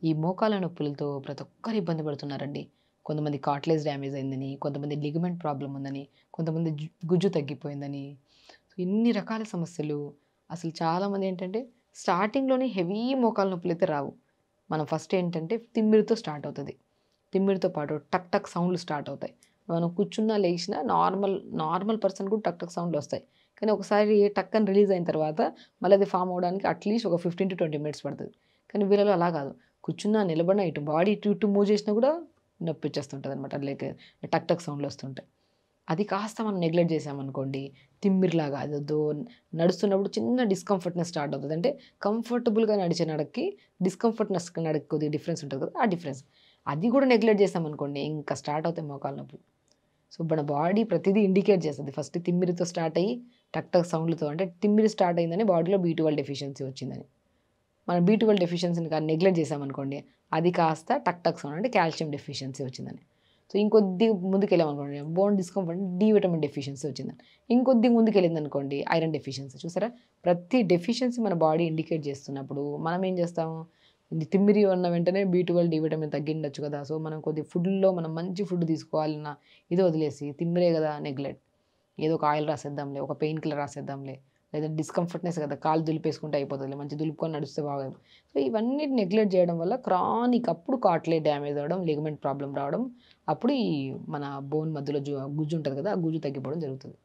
ఈ మోకాళ్ళ నొప్పులతో ప్రతి ఒక్కరు ఇబ్బంది పడుతున్నారండి. కొంతమంది కార్టిలేజ్ డ్యామేజ్ అయిందని, కొంతమంది లిగమెంట్ ప్రాబ్లమ్ ఉందని, కొంతమంది గుజ్జు తగ్గిపోయిందని. సో, ఇన్ని రకాల సమస్యలు. అసలు చాలామంది ఏంటంటే స్టార్టింగ్‌లోనే హెవీ మోకాళ్ళ నొప్పులైతే రావు. మనం ఫస్ట్ ఏంటంటే తిమ్మిరితో స్టార్ట్ అవుతది. తిమ్మిరితో పాటు టక్ టక్ సౌండ్‌లు స్టార్ట్ అవుతాయి. మనం కూర్చున్నా, లేచినా నార్మల్ నార్మల్ పర్సన్ కూడా టక్ టక్ సౌండ్‌లొస్తాయి. కానీ ఒకసారి టక్ అని రిలీజ్ అయిన తర్వాత మళ్ళీ అది ఫార్మ్ అవ్వడానికి అట్‌లీస్ట్ ఒక 15-20 మినిట్స్ పడతది. కానీ వీళ్ళలో అలా కాదు. కూర్చున్నా, నిలబడినా, ఇటు బాడీ ఇటు ఇటు మూవ్ చేసినా కూడా నొప్పొచ్చేస్తుంటదనమాట. లైక్ టక్ టక్ సౌండ్‌లొస్తుంటాయి. అది కాస్త మనం నెగ్లెక్ట్ చేశామనుకోండి, తిమ్మిరిలాగా అదేదో నడుస్తున్నప్పుడు చిన్న డిస్కంఫర్ట్‌నెస్ స్టార్ట్ అవుతది. అంటే కంఫర్టబుల్‌గా నడిచే నడకకి, డిస్కంఫర్ట్‌నెస్ నడకకి కొద్దిగా డిఫరెన్స్ ఉంటది కదా! ఆ డిఫరెన్స్. అది కూడా నెగ్లెక్ట్ చేశామనుకోండి, ఇంకా స్టార్ట్ అవుతాయి మోకాళ్ళ నొప్పులు. సో, మన బాడీ ప్రతిదీ ఇండికేట్ చేస్తది. ఫస్ట్ తిమ్మిరితో స్టార్ట్ అయ్యి, టక్ టక్ సౌండ్‌లతో అంటే తిమ్మిరి స్టార్ట్ అయిందని బాడీలో బి12 డెఫిషియన్సీ వచ్చిందని. మనం బి12 డెఫిషియన్సీని కానీ నెగ్లెక్ట్ చేశామనుకోండి, అది కాస్త టక్ టక్ సౌండ్ అంటే కాల్షియం డెఫిషియన్సీ వచ్చిందని. సో, ఇంకొద్దిగా ముందుకెళ్ళామనుకోండి bone discomfort D vitamin deficiency వచ్చిందని. ఇంకొద్దిగా ముందుకెళ్ళిందనుకోండి ఐరన్ డెఫిషియన్సీ. చూసారా? ప్రతి డెఫిషియన్సీ మన బాడీ ఇండికేట్ చేస్తున్నప్పుడు మనం ఏం చేస్తాము? ఇది తిమ్మిరి ఉన్న వెంటనే బి12, డి విటమిన్ తగ్గిండొచ్చు కదా! సో, మనం కొద్దిగా ఫుడ్‌లో మనం మంచి ఫుడ్ తీసుకోవాలన్న ఇది వదిలేసి తిమ్మిరే కదా నెగ్లెక్ట్. ఏదో ఒక ఆయిల్ రాసేద్దాంలే, ఒక పెయిన్ కిల్లర్ రాసేద్దాంలే, లేదా డిస్కంఫర్ట్‌నెస్ కదా! కాళ్ళు దులిపేసుకుంటే అయిపోతదిలే, మంచిగా దులుపుకొని నడిస్తే బాగోదు. సో, ఇవన్నీ నెగ్లెక్ట్ చేయడం వల్ల క్రానిక్ అప్పుడు కార్టిలేజ్ డ్యామేజ్ అవ్వడం, లిగమెంట్ ప్రాబ్లమ్ రావడం, అప్పుడు ఈ మన బోన్ మధ్యలో గుజ్జు ఉంటది కదా! ఆ గుజ్జు తగ్గిపోవడం జరుగుతది.